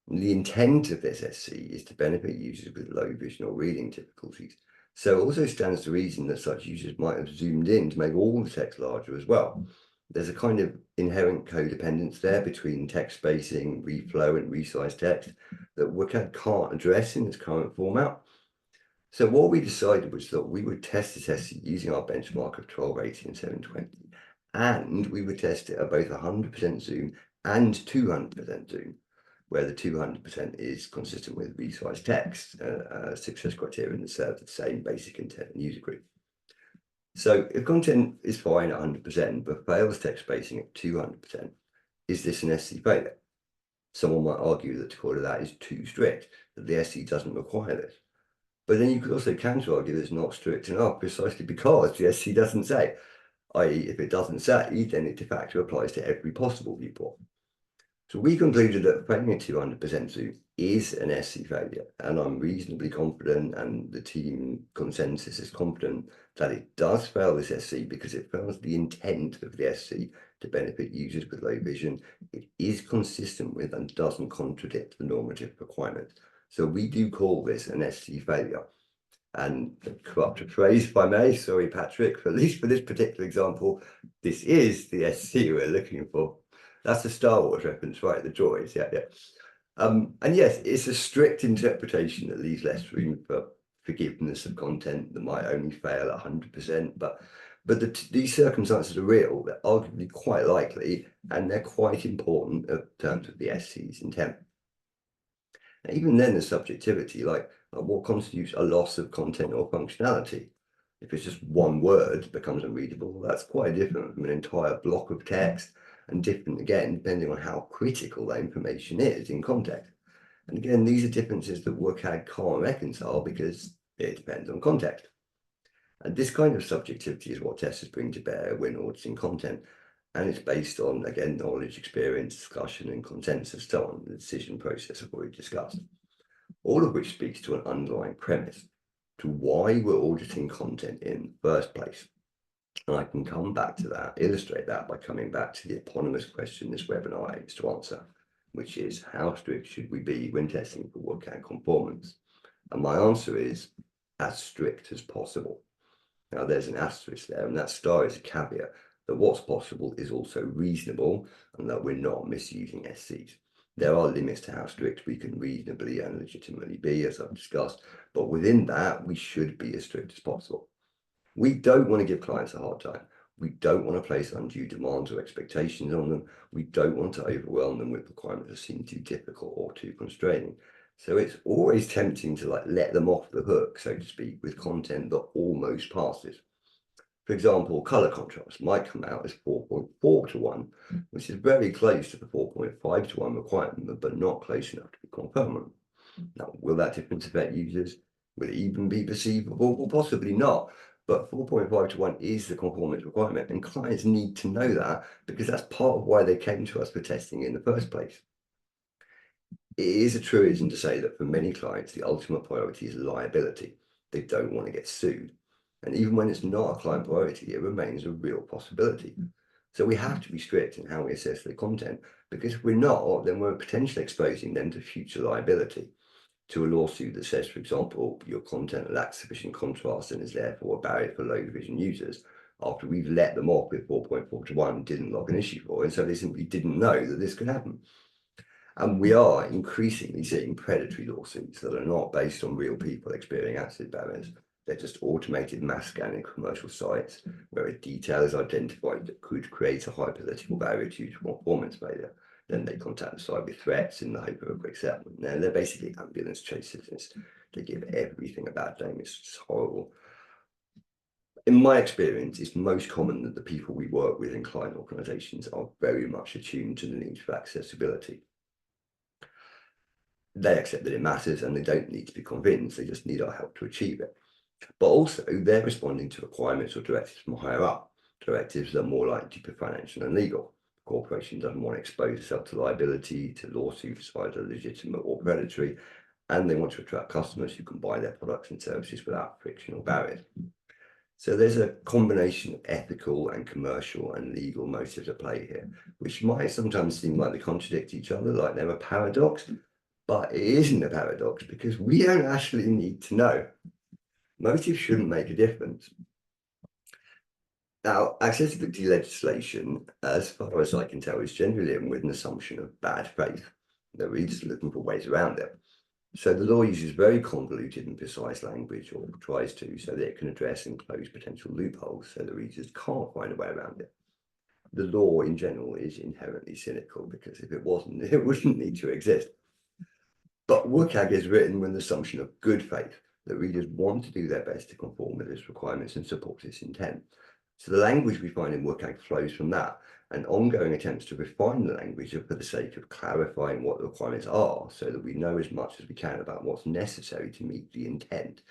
The intent of this SC is to benefit users with low vision or reading difficulties. So it also stands to reason that such users might have zoomed in to make all the text larger as well. There's a kind of inherent codependence there between text spacing, reflow, and resize text that WCAG can't address in its current format. So what we decided was that we would test this SC using our benchmark of 1280 and 720, and we would test it at both 100% zoom and 200% zoom, where the 200% is consistent with resized text, success criteria that serve the same basic intent and user group. So if content is fine at 100%, but fails text spacing at 200%, is this an SC failure? Someone might argue that to call it that is too strict, that the SC doesn't require this. But then you could also counter argue that it's not strict enough precisely because the SC doesn't say, i.e. if it doesn't say, then it de facto applies to every possible viewport. So we concluded that failing at 200% zoom is an SC failure, and I'm reasonably confident, and the team consensus is confident, that it does fail this SC because it fails the intent of the SC to benefit users with low vision. It is consistent with and doesn't contradict the normative requirements. So we do call this an SC failure. And to corrupt a phrase, if I may, sorry, Patrick, at least for this particular example, this is the SC we're looking for. That's the Star Wars reference, right? The droids, yeah. And yes, it's a strict interpretation that leaves less room for forgiveness of content that might only fail at 100%. But these circumstances are real, they're arguably quite likely, and they're quite important in terms of the SC's intent. Now, even then, there's subjectivity, like what constitutes a loss of content or functionality. If it's just one word that becomes unreadable, that's quite different from an entire block of text, and different again, depending on how critical that information is in context. And again, these are differences that WCAG can't reconcile because it depends on context. And this kind of subjectivity is what testers bring to bear when auditing content. And it's based on, again, knowledge, experience, discussion, and consensus, so on the decision process I've already discussed. All of which speaks to an underlying premise, to why we're auditing content in the first place. And I can come back to that, illustrate that by coming back to the eponymous question this webinar aims to answer, which is how strict should we be when testing for WCAG conformance? And my answer is as strict as possible. Now there's an asterisk there, and that star is a caveat that what's possible is also reasonable and that we're not misusing SCs. There are limits to how strict we can reasonably and legitimately be, as I've discussed, but within that, we should be as strict as possible. We don't want to give clients a hard time. We don't want to place undue demands or expectations on them. We don't want to overwhelm them with requirements that seem too difficult or too constraining. So it's always tempting to let them off the hook, so to speak, with content that almost passes. For example, color contrast might come out as 4.4 to 1, which is very close to the 4.5 to 1 requirement, but not close enough to be conformant. Now, will that difference affect users? Will it even be perceivable? Well, possibly not. But 4.5 to 1 is the conformance requirement, and clients need to know that because that's part of why they came to us for testing in the first place. It is a truism to say that for many clients, the ultimate priority is liability. They don't want to get sued. And even when it's not a client priority, it remains a real possibility. So we have to be strict in how we assess their content, because if we're not, then we're potentially exposing them to future liability. To a lawsuit that says, for example, your content lacks sufficient contrast and is therefore a barrier for low vision users, after we've let them off with 4.4 to 1, didn't log an issue for, and so they simply didn't know that this could happen. And we are increasingly seeing predatory lawsuits that are not based on real people experiencing access barriers. They're just automated mass scanning commercial sites where a detail is identified that could create a hypothetical barrier due to performance failure. Then they contact the site with threats in the hope of a quick settlement. Now, they're basically ambulance chasers. They give everything a bad name. It's just horrible. In my experience, it's most common that the people we work with in client organizations are very much attuned to the need for accessibility. they accept that it matters and they don't need to be convinced, they just need our help to achieve it. But also they're responding to requirements or directives from higher up, directives that are more likely to be financial and legal. The corporation doesn't want to expose itself to liability, to lawsuits, either legitimate or predatory, and they want to attract customers who can buy their products and services without friction or barriers. So there's a combination of ethical and commercial and legal motives at play here, which might sometimes seem like they contradict each other, like they're a paradox, but it isn't a paradox because we don't actually need to know. Motive shouldn't make a difference. Now, accessibility legislation, as far as I can tell, is generally written with an assumption of bad faith. The readers are looking for ways around it. So the law uses very convoluted and precise language, or tries to, so that it can address and close potential loopholes, so the readers can't find a way around it. The law in general is inherently cynical, because if it wasn't, it wouldn't need to exist. But WCAG is written with an assumption of good faith, that readers want to do their best to conform with its requirements and support its intent. So the language we find in WCAG flows from that, and ongoing attempts to refine the language are for the sake of clarifying what the requirements are, so that we know as much as we can about what's necessary to meet the intent.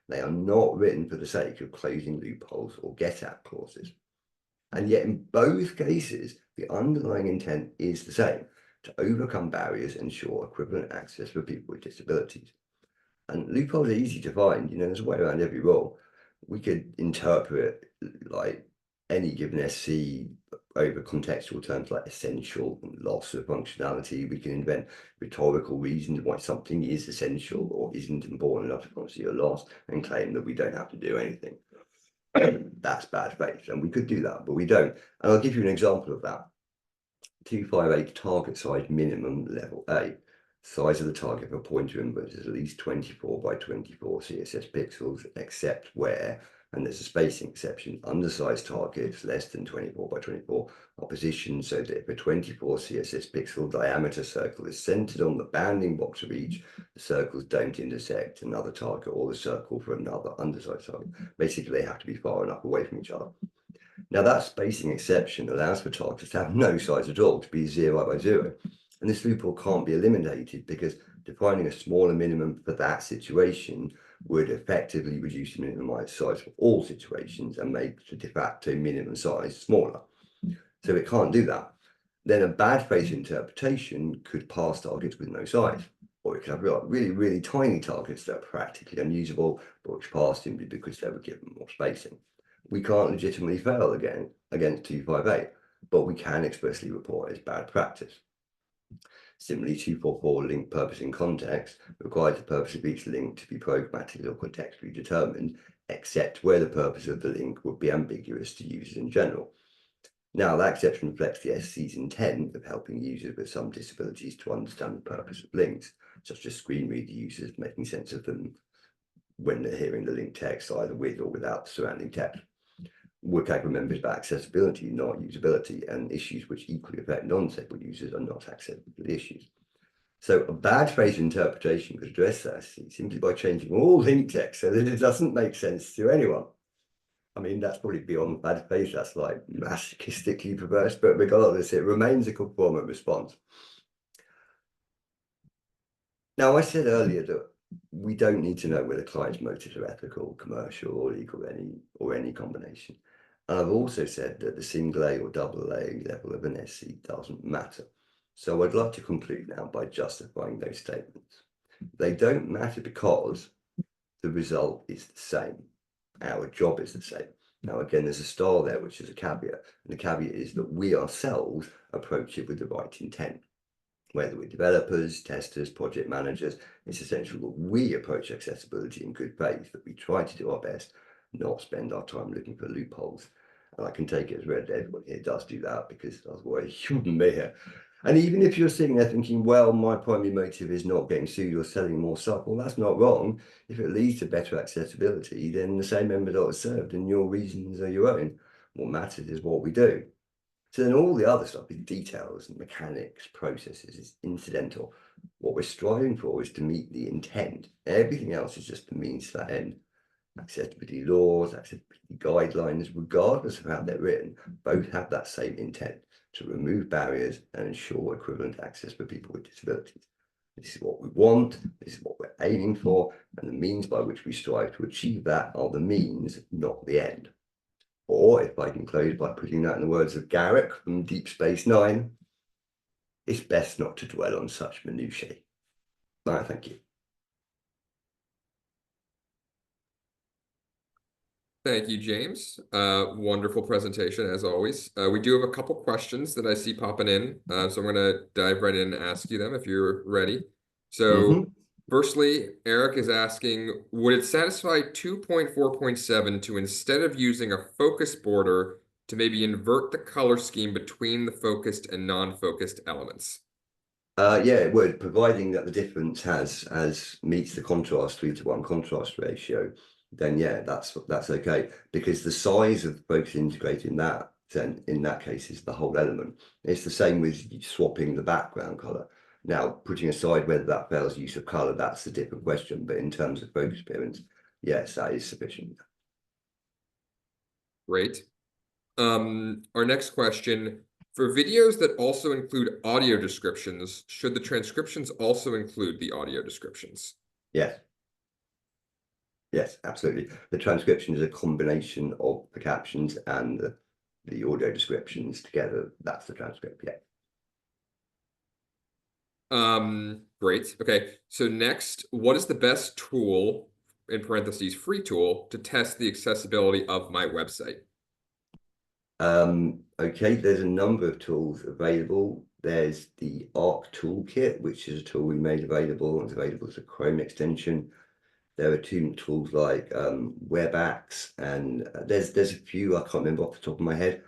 They are not written for the sake of closing loopholes or get-at clauses. And yet in both cases, the underlying intent is the same: to overcome barriers and ensure equivalent access for people with disabilities. And loopholes are easy to find, there's a way around every rule. We could interpret like any given SC over contextual terms like essential and loss of functionality. We can invent rhetorical reasons why something is essential or isn't important enough to constitute a loss and claim that we don't have to do anything. That's bad faith, and we could do that, but we don't. And I'll give you an example of that. 258 target size minimum level A. Size of the target for pointer input is at least 24 by 24 CSS pixels, except where, and there's a spacing exception, undersized targets less than 24 by 24 are positioned so that if a 24 CSS pixel diameter circle is centered on the bounding box of each, the circles don't intersect another target or the circle for another undersized target. Basically, they have to be far enough away from each other. Now that spacing exception allows for targets to have no size at all, to be 0 by 0. And this loophole can't be eliminated because defining a smaller minimum for that situation would effectively reduce the minimum size for all situations and make the de facto minimum size smaller. So it can't do that. Then a bad faith interpretation could pass targets with no size, or it could have really, really tiny targets that are practically unusable, but which pass simply because they were given more spacing. We can't legitimately fail again against 258, but we can expressly report it as bad practice. Similarly, 244 link purpose in context requires the purpose of each link to be programmatically or contextually determined, except where the purpose of the link would be ambiguous to users in general. Now, that exception reflects the SC's intent of helping users with some disabilities to understand the purpose of links, such as screen reader users making sense of them when they're hearing the link text, either with or without the surrounding text. WCAG remembers about accessibility, not usability, and issues which equally affect non-disabled users are not accessibility issues. So a bad faith interpretation could address that simply by changing all link text so that it doesn't make sense to anyone. I mean, that's probably beyond bad faith, that's like masochistically perverse, but regardless, it remains a conformant response. Now, I said earlier that we don't need to know whether clients' motives are ethical, commercial, or legal, or any combination. And I've also said that the single A or double A level of an SC doesn't matter. So I'd like to conclude now by justifying those statements. They don't matter because the result is the same. Our job is the same. Now, again, there's a star there, which is a caveat. And the caveat is that we ourselves approach it with the right intent. Whether we're developers, testers, project managers, it's essential that we approach accessibility in good faith, that we try to do our best, not spend our time looking for loopholes. And I can take it as read that everyone here does do that, because otherwise you wouldn't be here. And even if you're sitting there thinking, well, my primary motive is not getting sued or selling more stuff, well, that's not wrong. If it leads to better accessibility, then the same end result is served and your reasons are your own. What matters is what we do. So then all the other stuff is details and mechanics, processes, is incidental. What we're striving for is to meet the intent. Everything else is just the means to that end. Accessibility laws, accessibility guidelines, regardless of how they're written, both have that same intent: to remove barriers and ensure equivalent access for people with disabilities. This is what we want, this is what we're aiming for, and the means by which we strive to achieve that are the means, not the end. Or if I can close by putting that in the words of Garrick from Deep Space Nine, it's best not to dwell on such minutiae. All right, thank you. Thank you, James. Wonderful presentation as always. We do have a couple questions that I see popping in, so I'm going to dive right in and ask you them if you're ready. So, firstly, Eric is asking, would it satisfy 2.4.7 to instead of using a focus border to maybe invert the color scheme between the focused and non-focused elements? Yeah, it would, providing that the difference has meets the contrast 3:1 contrast ratio, then yeah, that's okay. Because the size of the focus integrated in that case is the whole element. It's the same with swapping the background color. Now, putting aside whether that fails use of color, that's a different question. But in terms of focus appearance, yes, that is sufficient. Great. Our next question, for videos that also include audio descriptions, should the transcriptions also include the audio descriptions? Yes. Yes, absolutely. The transcription is a combination of the captions and the audio descriptions together. That's the transcript, yeah. Great. Okay. So next, what is the best tool, in parentheses, free tool, to test the accessibility of my website? Okay, there's a number of tools available. There's the ARC toolkit, which is a tool we made available. It's available as a Chrome extension. There are two tools like WebAx, and there's a few I can't remember off the top of my head.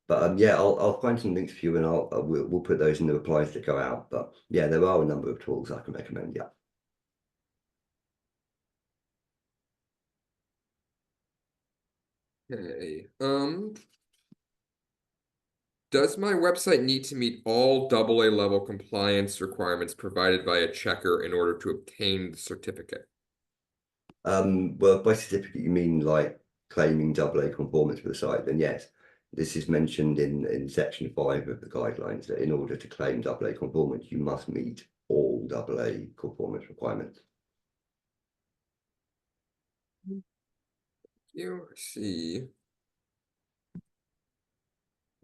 But yeah, I'll find some links for you, and we'll put those in the replies that go out. But yeah, there are a number of tools I can recommend. Yeah. Okay. Does my website need to meet all AA level compliance requirements provided by a checker in order to obtain the certificate? Well, by certificate you mean like claiming AA conformance for the site, then yes. This is mentioned in section 5 of the guidelines that in order to claim AA conformance, you must meet all AA conformance requirements. You see.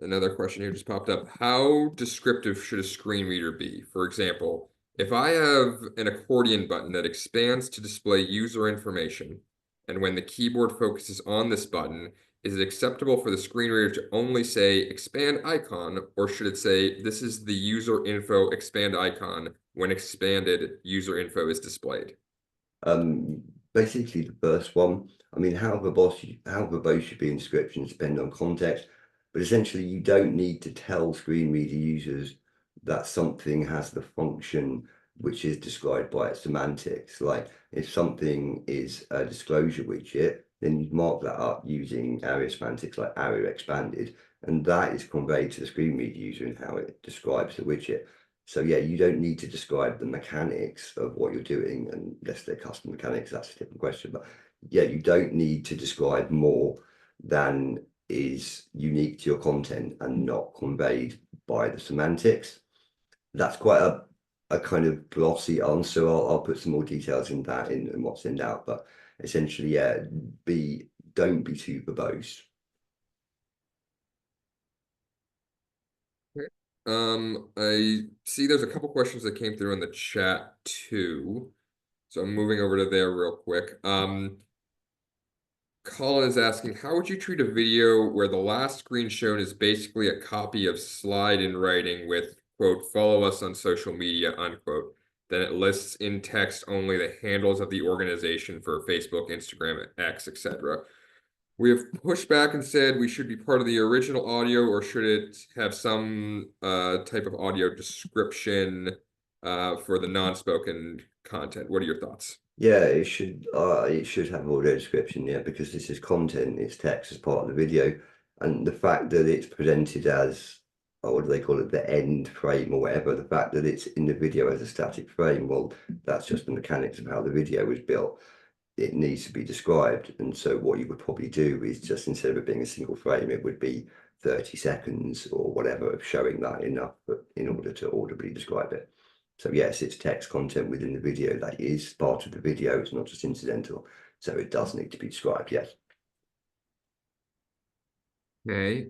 Another question here just popped up. How descriptive should a screen reader be? For example, if I have an accordion button that expands to display user information, and when the keyboard focuses on this button, is it acceptable for the screen reader to only say expand icon, or should it say this is the user info expand icon when expanded user info is displayed? Basically the first one. I mean, how verbose should be in descriptions depend on context, but essentially you don't need to tell screen reader users that something has the function which is described by its semantics. Like if something is a disclosure widget, then you'd mark that up using ARIA semantics like ARIA expanded, and that is conveyed to the screen reader user in how it describes the widget. So yeah, you don't need to describe the mechanics of what you're doing, unless they're custom mechanics, that's a different question. But yeah, you don't need to describe more than is unique to your content and not conveyed by the semantics. That's quite a kind of glossy answer. I'll put some more details in that in what's in out, but essentially, yeah, don't be too verbose. I see there's a couple questions that came through in the chat too. So I'm moving over to there real quick. Colin is asking, how would you treat a video where the last screen shown is basically a copy of slide in writing with, quote, follow us on social media, unquote. Then it lists in text only the handles of the organization for Facebook, Instagram, X, etc. We have pushed back and said we should be part of the original audio, or should it have some type of audio description for the non-spoken content? What are your thoughts? Yeah, it should have audio description, yeah, because this is content, it's text as part of the video. And the fact that it's presented as, what do they call it, the end frame or whatever, the fact that it's in the video as a static frame, well, that's just the mechanics of how the video was built. It needs to be described. And so what you would probably do is just instead of it being a single frame, it would be 30 seconds or whatever of showing that enough in order to audibly describe it. So yes, it's text content within the video that is part of the video. It's not just incidental. So it does need to be described, yes. Okay.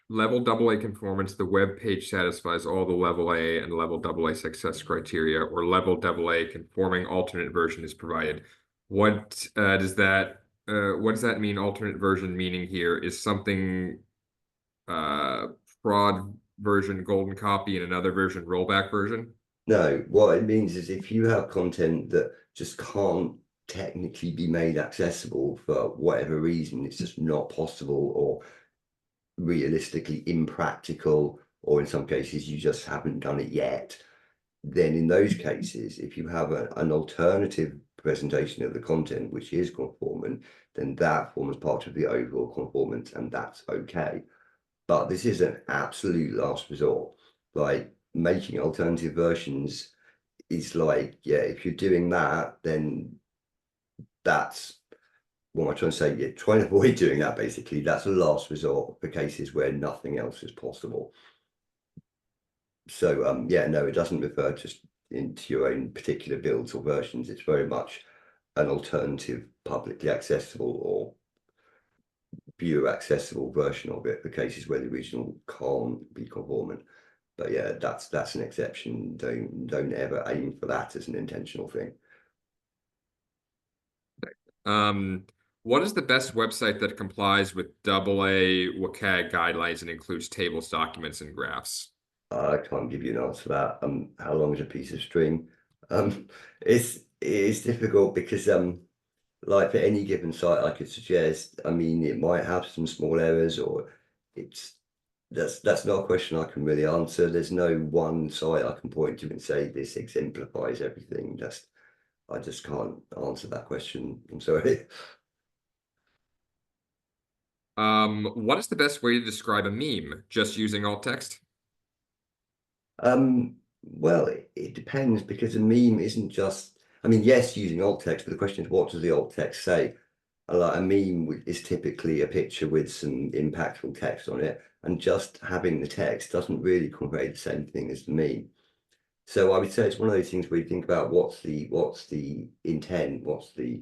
Level AA conformance, the web page satisfies all the level A and level AA success criteria, or level AA conforming alternate version is provided. What does that mean? Alternate version meaning here is something fraud version, golden copy, and another version, rollback version? No, what it means is if you have content that just can't technically be made accessible for whatever reason, it's just not possible or realistically impractical, or in some cases you just haven't done it yet, then in those cases, if you have an alternative presentation of the content which is conformant, then that forms part of the overall conformance, and that's okay. But this is an absolute last resort. Like, making alternative versions is like, yeah, if you're doing that, then that's what am I trying to say? Yeah, trying to avoid doing that, basically. That's a last resort for cases where nothing else is possible. So yeah, no, it doesn't refer just into your own particular builds or versions. It's very much an alternative, publicly accessible or viewer accessible version of it for cases where the original can't be conformant. But yeah, that's an exception. Don't ever aim for that as an intentional thing. What is the best website that complies with AA WCAG guidelines and includes tables, documents, and graphs? I can't give you an answer for that. How long is a piece of string? Um, it's difficult because like for any given site, I could suggest. I mean, it might have some small errors, or it's that's not a question I can really answer. There's no one site I can point to and say this exemplifies everything. I just can't answer that question. I'm sorry. What is the best way to describe a meme? Just using alt text? Well, it depends, because a meme isn't just. I mean, yes, using alt text, but the question is, what does the alt text say? Like a meme is typically a picture with some impactful text on it, and just having the text doesn't really convey the same thing as the meme. So I would say it's one of those things where you think about what's the intent, what's the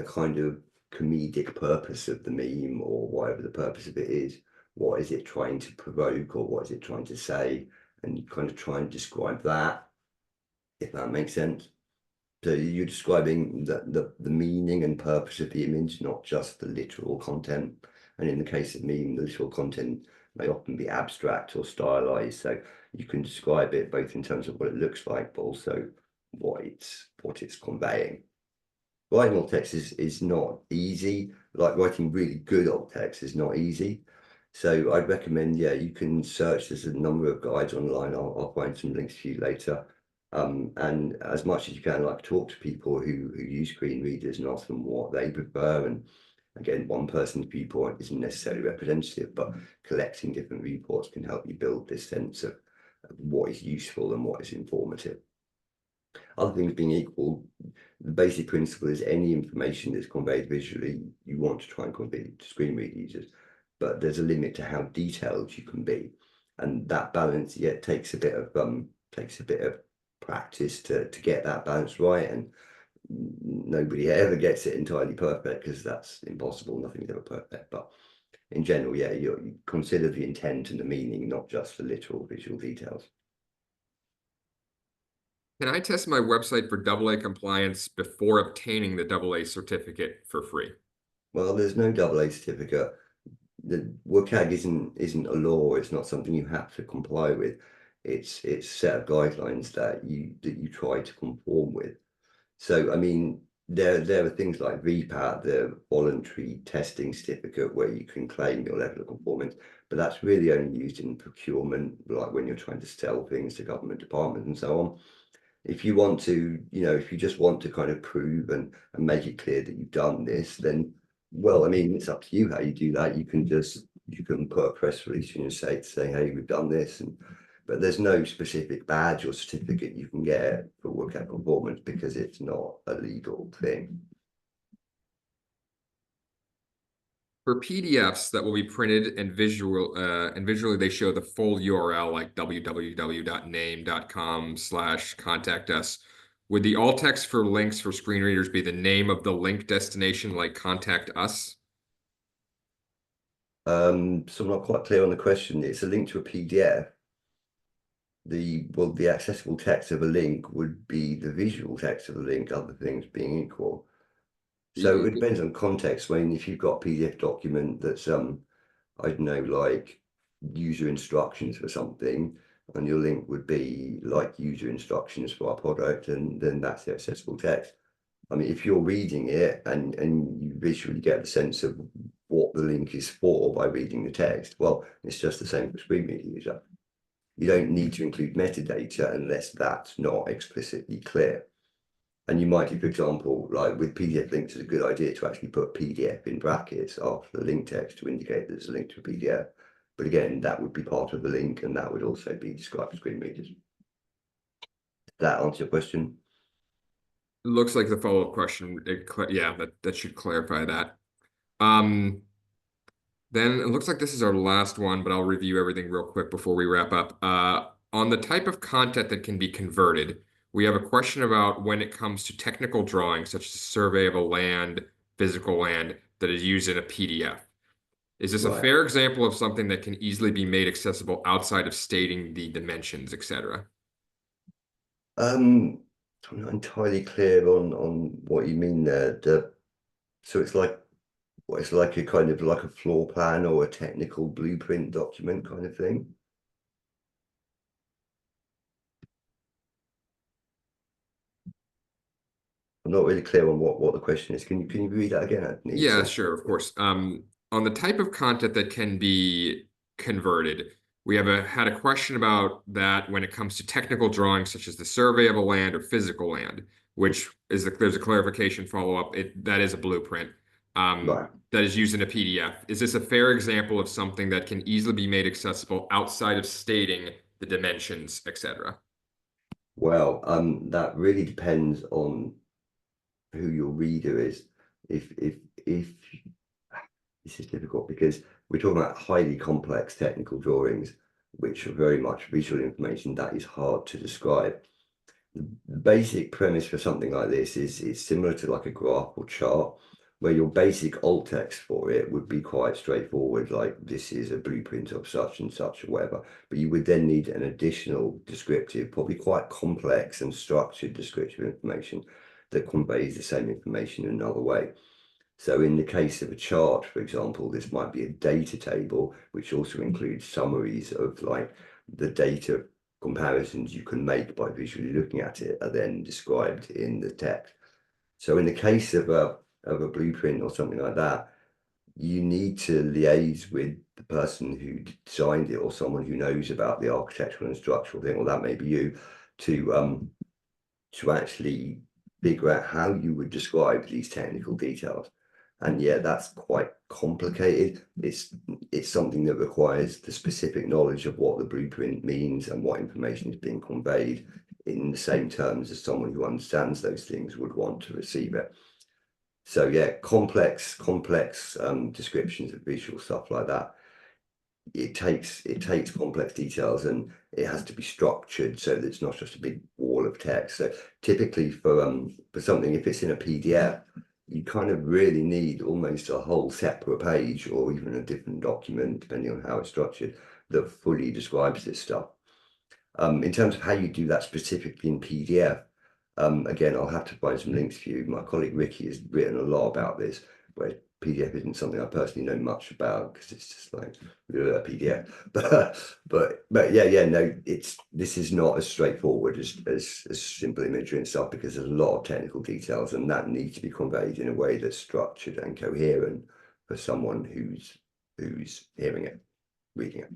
kind of comedic purpose of the meme, or whatever the purpose of it is. What is it trying to provoke, or what is it trying to say? And you kind of try and describe that, if that makes sense. So you're describing the meaning and purpose of the image, not just the literal content. And in the case of meme, the literal content may often be abstract or stylized. So you can describe it both in terms of what it looks like, but also what it's conveying. Writing alt text is not easy. Like, writing really good alt text is not easy. So I'd recommend, yeah, you can search. There's a number of guides online. I'll find some links for you later. And as much as you can, like, talk to people who use screen readers and ask them what they prefer. And again, one person's viewpoint isn't necessarily representative, but collecting different viewpoints can help you build this sense of what is useful and what is informative. Other things being equal, the basic principle is any information that's conveyed visually, you want to try and convey to screen reader users, but there's a limit to how detailed you can be, and that balance, yeah, takes a bit of practice to get that balance right. And nobody ever gets it entirely perfect, because that's impossible. Nothing's ever perfect. But in general, yeah, you consider the intent and the meaning, not just the literal visual details. Can I test my website for AA compliance before obtaining the AA certificate for free? Well, there's no AA certificate. The WCAG isn't a law. It's not something you have to comply with. It's a set of guidelines that you try to conform with. So I mean, there are things like VPAT, the voluntary testing certificate, where you can claim your level of conformance, but that's really only used in procurement, like when you're trying to sell things to government departments and so on. If you want to, if you just want to kind of prove and make it clear that you've done this, then, well, I mean, it's up to you how you do that. You can put a press release in your site saying, hey, we've done this, but there's no specific badge or certificate you can get for WCAG conformance, because it's not a legal thing. For PDFs that will be printed and visually they show the full URL like www.name.com/contact us. Would the alt text for links for screen readers be the name of the link destination like contact us? So I'm not quite clear on the question. It's a link to a PDF. The accessible text of a link would be the visual text of the link, other things being equal. So it depends on context. I mean, if you've got a PDF document that's I don't know, like user instructions for something, and your link would be like user instructions for our product, and then that's the accessible text. I mean, if you're reading it and you visually get the sense of what the link is for by reading the text, well, it's just the same for screen reader user. You don't need to include metadata unless that's not explicitly clear. And you might do, for example, like with PDF links, it's a good idea to actually put PDF in brackets after the link text to indicate there's a link to a PDF. But again, that would be part of the link, and that would also be described to screen readers. Does that answer your question? It looks like the follow-up question, yeah, that should clarify that. Um, Then it looks like this is our last one, but I'll review everything real quick before we wrap up. On the type of content that can be converted, we have a question about when it comes to technical drawings, such as a survey of a land, physical land, that is used in a PDF. Is this a Right. fair example of something that can easily be made accessible outside of stating the dimensions, etc.? I'm not entirely clear on what you mean there. So it's like what it's like a kind of like a floor plan or a technical blueprint document kind of thing. I'm not really clear on what the question is. Can you read that again, Anthony? Yeah, So sure, of course. On the type of content that can be converted, we have had a question about that when it comes to technical drawings such as the survey of a land or physical land, which is there's a clarification follow-up. That is a blueprint right. that is used in a PDF. Is this a fair example of something that can easily be made accessible outside of stating the dimensions, etc.? Well, that really depends on who your reader is. If this is difficult because we're talking about highly complex technical drawings, which are very much visual information that is hard to describe. The basic premise for something like this is it's similar to like a graph or chart, where your basic alt text for it would be quite straightforward, like this is a blueprint of such and such or whatever. But you would then need an additional descriptive, probably quite complex and structured descriptive information that conveys the same information in another way. So in the case of a chart, for example, this might be a data table, which also includes summaries of like the data comparisons you can make by visually looking at it are then described in the text. So in the case of a blueprint or something like that, you need to liaise with the person who designed it or someone who knows about the architectural and structural thing, or that may be you, to actually figure out how you would describe these technical details. And yeah, that's quite complicated. It's something that requires the specific knowledge of what the blueprint means and what information is being conveyed in the same terms as someone who understands those things would want to receive it. So yeah, complex descriptions of visual stuff like that. It takes complex details and it has to be structured so that it's not just a big wall of text. So typically for something, if it's in a PDF, you kind of really need almost a whole separate page or even a different document, depending on how it's structured, that fully describes this stuff. In terms of how you do that specifically in PDF, again, I'll have to find some links for you. My colleague Ricky has written a lot about this, where PDF isn't something I personally know much about because it's just like a PDF. But yeah, no, this is not as straightforward as simple imagery and stuff because there's a lot of technical details and that needs to be conveyed in a way that's structured and coherent for someone who's hearing it, reading it.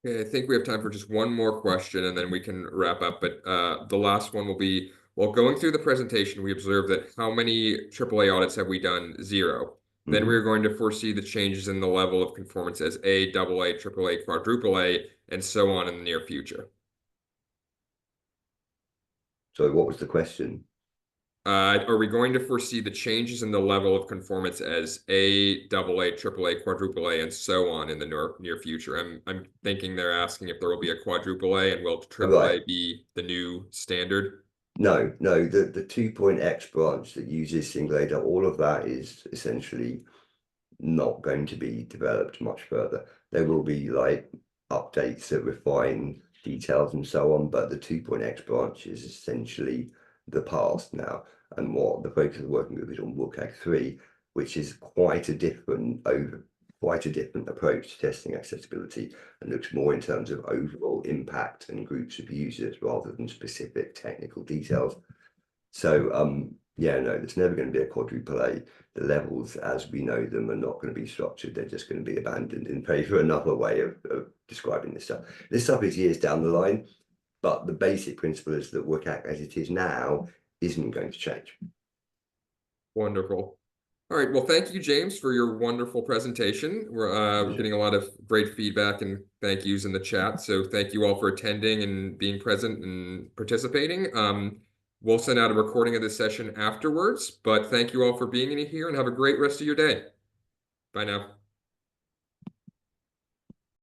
Okay, I think we have time for just one more question and then we can wrap up. But the last one will be, while going through the presentation, we observed that how many AAA audits have we done? Zero. Then we Mm-hmm. are going to foresee the changes in the level of conformance as A, AA, AAA, quadruple A, and so on in the near future. So what was the question? Are we going to foresee the changes in the level of conformance as A, AA, AAA, quadruple A, and so on in the near future? I'm thinking they're asking if there will be a quadruple A and will Right. AAA be the new standard? No, no, the 2.x branch that uses single ADA, all of that is essentially not going to be developed much further. There will be like updates that refine details and so on, but the 2.x branch is essentially the past now. And what the focus of the working group is on WCAG 3, which is quite a different approach to testing accessibility and looks more in terms of overall impact and groups of users rather than specific technical details. So yeah, no, there's never going to be a quadruple A. The levels as we know them are not going to be structured. They're just going to be abandoned in favour of another way of describing this stuff. This stuff is years down the line, but the basic principle is that WCAG as it is now isn't going to change. Wonderful. All right. Well, thank you, James, for your wonderful presentation. We're getting a lot of great feedback and thank yous in the chat. So thank you all for attending and being present and participating. We'll send out a recording of this session afterwards, but thank you all for being in here and have a great rest of your day. Bye now.